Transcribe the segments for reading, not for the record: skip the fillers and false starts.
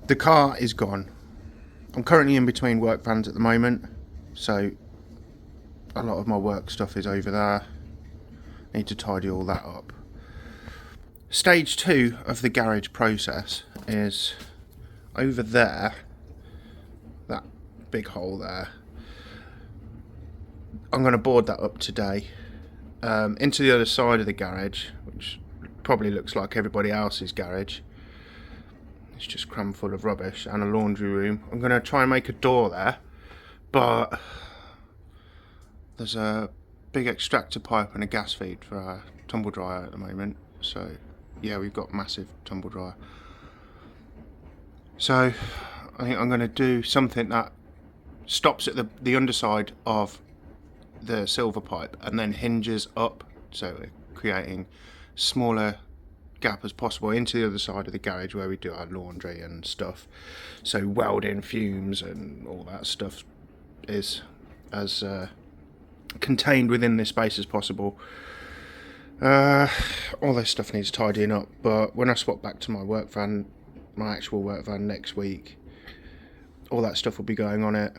The car is gone. I'm currently in between work vans at the moment, so a lot of my work stuff is over there. I need to tidy all that up. Stage 2 of the garage process is over there, that big hole there. I'm going to board that up today into the other side of the garage, which probably looks like everybody else's garage. It's just crammed full of rubbish, and a laundry room. I'm going to try and make a door there, but there's a big extractor pipe and a gas feed for our tumble dryer at the moment, so yeah, we've got massive tumble dryer. So I think I'm going to do something that stops at the underside of the silver pipe and then hinges up, so we're creating smaller gap as possible into the other side of the garage where we do our laundry and stuff, so welding fumes and all that stuff is as contained within this space as possible. All this stuff needs tidying up, but when I swap back to my work van, my actual work van next week, all that stuff will be going on it.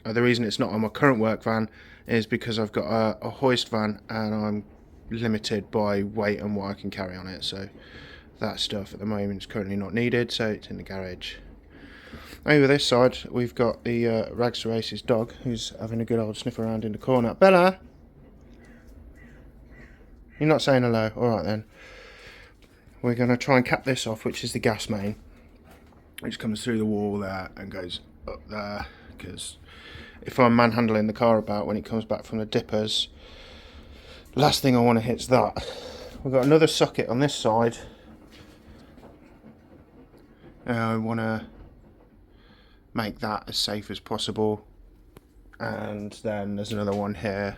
The reason it's not on my current work van is because I've got a hoist van and I'm limited by weight and what I can carry on it, so that stuff at the moment is currently not needed, so it's in the garage. Over this side we've got the Rags to Races dog, who's having a good old sniff around in the corner. Bella, you're not saying hello? Alright then. We're going to try and cap this off, which is the gas main, which comes through the wall there and goes up there, because if I'm manhandling the car about when it comes back from the dippers, last thing I want to hit's that. We've got another socket on this side. I want to make that as safe as possible, and then there's another one here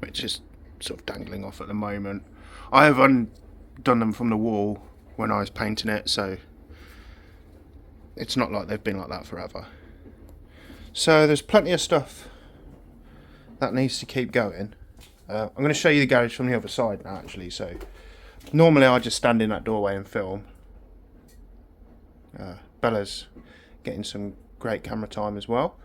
which is sort of dangling off at the moment. I have undone them from the wall when I was painting it, so it's not like they've been like that forever. So there's plenty of stuff that needs to keep going. I'm going to show you the garage from the other side now, actually. So normally I just stand in that doorway and film. Bella's getting some great camera time as well.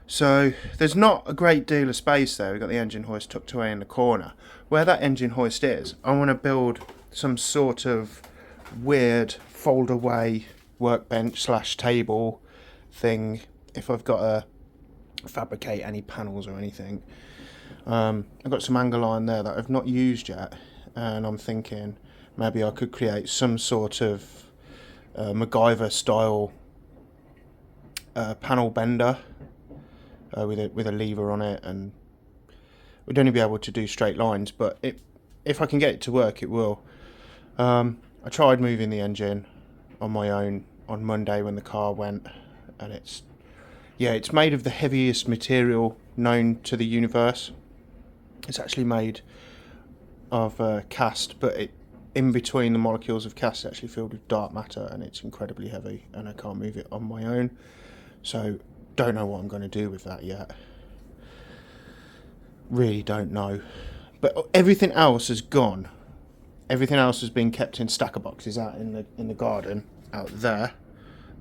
So there's not a great deal of space there. We've got the engine hoist tucked away in the corner. Where that engine hoist is, I want to build some sort of weird fold away workbench / table thing if I've got to fabricate any panels or anything. I've got some angle iron there that I've not used yet, and I'm thinking maybe I could create some sort of MacGyver style panel bender with a lever on it, and we'd only be able to do straight lines, but if I can get it to work, it will. I tried moving the engine on my own on Monday when the car went, and it's made of the heaviest material known to the universe. It's actually made of cast, but in between the molecules of cast, it's actually filled with dark matter, and it's incredibly heavy, and I can't move it on my own. So don't know what I'm going to do with that yet. Really don't know. But everything else has gone. Everything else has been kept in stacker boxes out in the garden out there.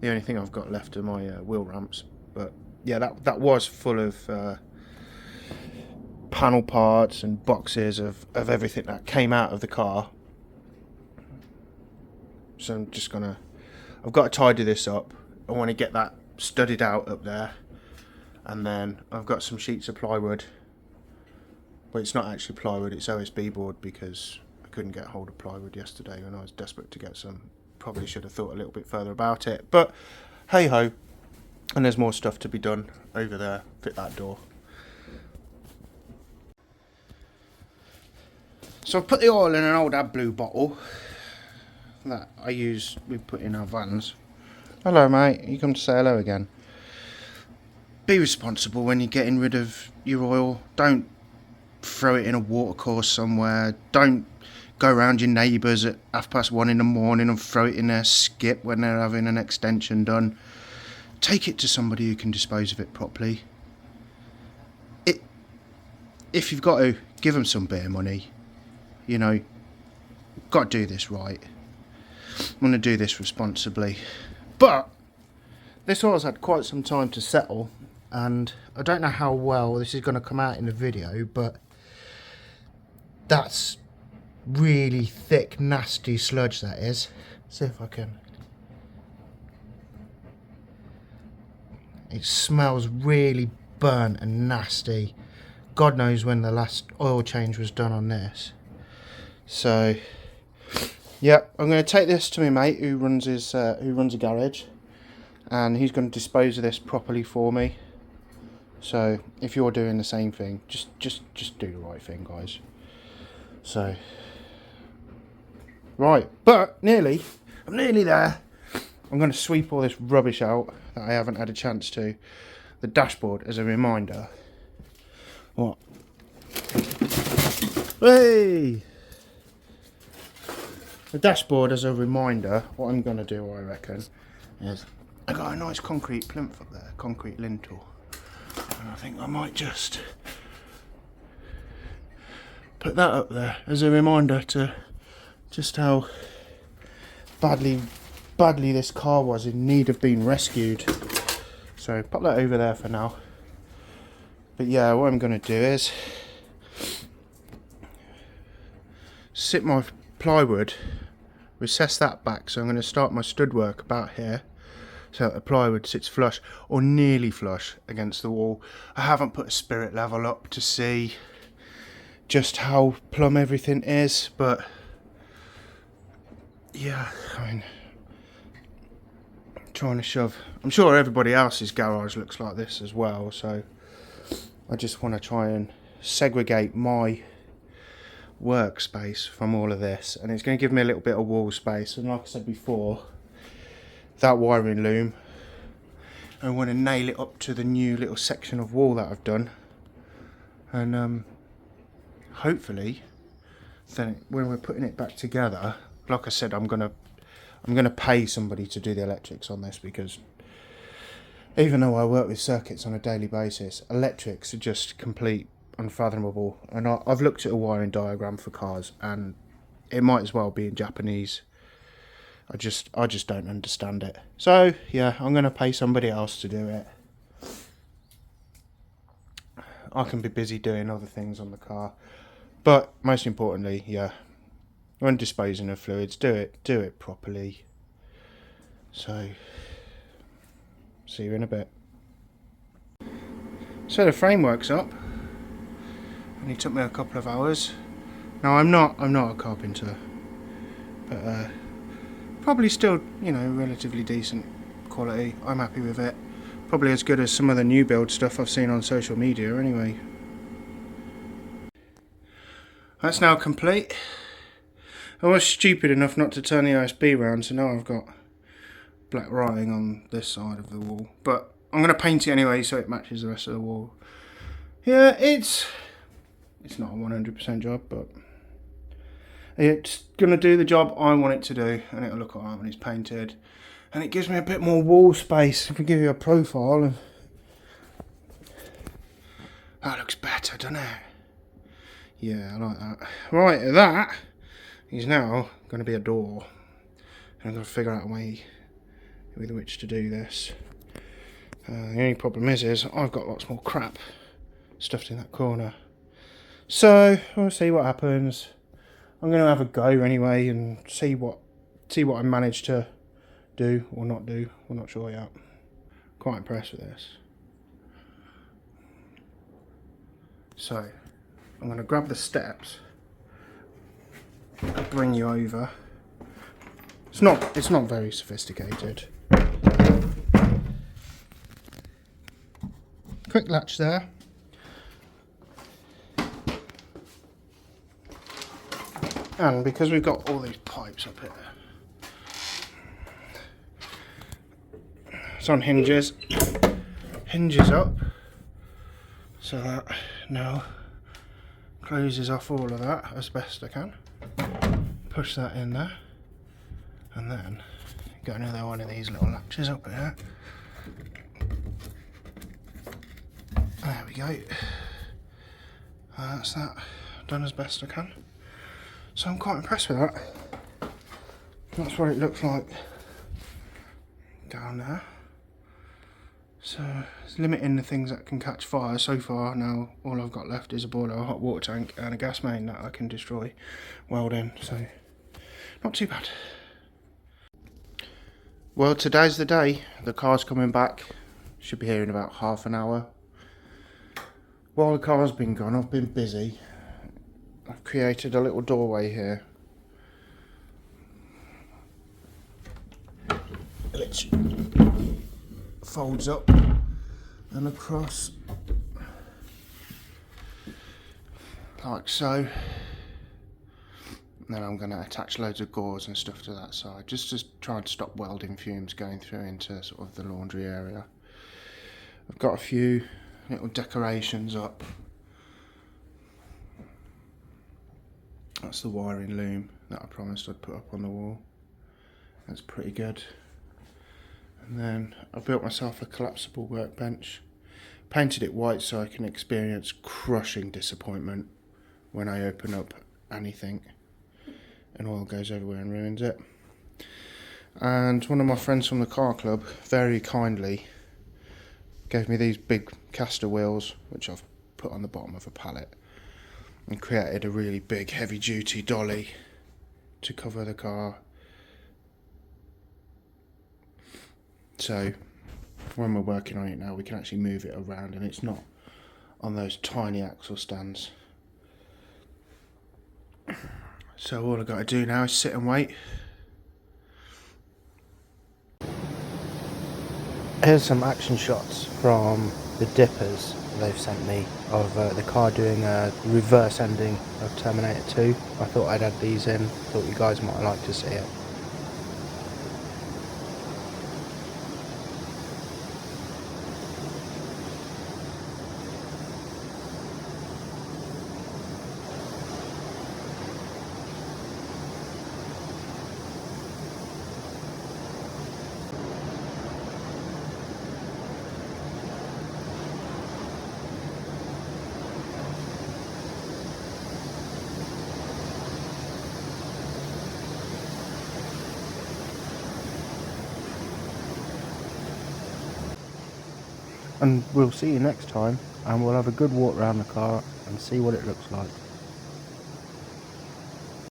The only thing I've got left are my wheel ramps. But yeah, that was full of panel parts and boxes of everything that came out of the car. So I've got to tidy this up. I want to get that studded out up there, and then I've got some sheets of plywood, but it's not actually plywood, it's OSB board, because I couldn't get hold of plywood yesterday when I was desperate to get some. Probably should have thought a little bit further about it, but hey ho. And there's more stuff to be done over there. Fit that door. So I've put the oil in an old AdBlue bottle that we put in our vans. Hello mate, you come to say hello again. Be responsible when you're getting rid of your oil. Don't throw it in a watercourse somewhere. Don't go around your neighbours at 1:30 in the morning and throw it in their skip when they're having an extension done. Take it to somebody who can dispose of it properly. If you've got to, give them some beer money. You know, got to do this right. I'm going to do this responsibly. But this oil's had quite some time to settle, and I don't know how well this is going to come out in the video, but that's really thick, nasty sludge, that is. See if I can. It smells really burnt and nasty. God knows when the last oil change was done on this. So, yeah, I'm going to take this to my mate who runs a garage, and he's going to dispose of this properly for me. So, if you're doing the same thing, just do the right thing, guys. So, right, but I'm nearly there. I'm going to sweep all this rubbish out that I haven't had a chance to. The dashboard as a reminder. What? Hey! The dashboard as a reminder, what I'm going to do, I reckon, is I got a nice concrete plinth up there, concrete lintel. And I think I might just put that up there as a reminder to just how badly this car was in need of being rescued. So pop that over there for now. But yeah, what I'm going to do is sit my plywood, recess that back, so I'm going to start my stud work about here, so that the plywood sits flush or nearly flush against the wall. I haven't put a spirit level up to see just how plumb everything is, but yeah, I mean, trying to shove. I'm sure everybody else's garage looks like this as well, so I just want to try and segregate my workspace from all of this, and it's going to give me a little bit of wall space. And like I said before, that wiring loom, I want to nail it up to the new little section of wall that I've done, and hopefully then when we're putting it back together, like I said, I'm gonna pay somebody to do the electrics on this, because even though I work with circuits on a daily basis, electrics are just complete unfathomable. And I've looked at a wiring diagram for cars, and it might as well be in Japanese. I just don't understand it. So yeah, I'm going to pay somebody else to do it. I can be busy doing other things on the car, but most importantly, yeah, when disposing of fluids, do it properly. So see you in a bit. So the framework's up. Only took me a couple of hours. Now I'm not a carpenter, but probably still, you know, relatively decent quality. I'm happy with it. Probably as good as some of the new build stuff I've seen on social media anyway. That's now complete. I was stupid enough not to turn the OSB round, so now I've got black writing on this side of the wall. But I'm going to paint it anyway so it matches the rest of the wall. Yeah, it's not a 100% job, but it's going to do the job I want it to do, and it'll look alright when it's painted. And it gives me a bit more wall space. If we give you a profile, that looks better, doesn't it? Yeah, I like that. Right, that is now going to be a door. And I've got to figure out a way with which to do this. The only problem is I've got lots more crap stuffed in that corner. So we'll see what happens. I'm going to have a go anyway and see what I manage to do or not do. We're not sure yet. Quite impressed with this. So I'm going to grab the steps and bring you over. It's not very sophisticated. Quick latch there. And because we've got all these pipes up here, it's on hinges up, so that now closes off all of that as best I can. Push that in there, and then got another one of these little latches up here. There we go. That's that done as best I can. So I'm quite impressed with that. That's what it looks like down there. So it's limiting the things that can catch fire. So far now all I've got left is a boiler, a hot water tank and a gas main that I can destroy, weld in, so not too bad. Well, today's the day. The car's coming back. Should be here in about half an hour. While the car's been gone, I've been busy. I've created a little doorway here, which folds up and across like so. And then I'm going to attach loads of gauze and stuff to that side, just to try and stop welding fumes going through into sort of the laundry area. I've got a few little decorations up. That's the wiring loom that I promised I'd put up on the wall. That's pretty good. And then I built myself a collapsible workbench. Painted it white so I can experience crushing disappointment when I open up anything and oil goes everywhere and ruins it. And one of my friends from the car club very kindly gave me these big caster wheels, which I've put on the bottom of a pallet, and created a really big heavy duty dolly to cover the car. So when we're working on it now, we can actually move it around and it's not on those tiny axle stands. So all I've got to do now is sit and wait. Here's some action shots from the dippers they've sent me of the car doing a reverse ending of Terminator 2. I thought I'd add these in, thought you guys might like to see it. And we'll see you next time, and we'll have a good walk around the car and see what it looks like.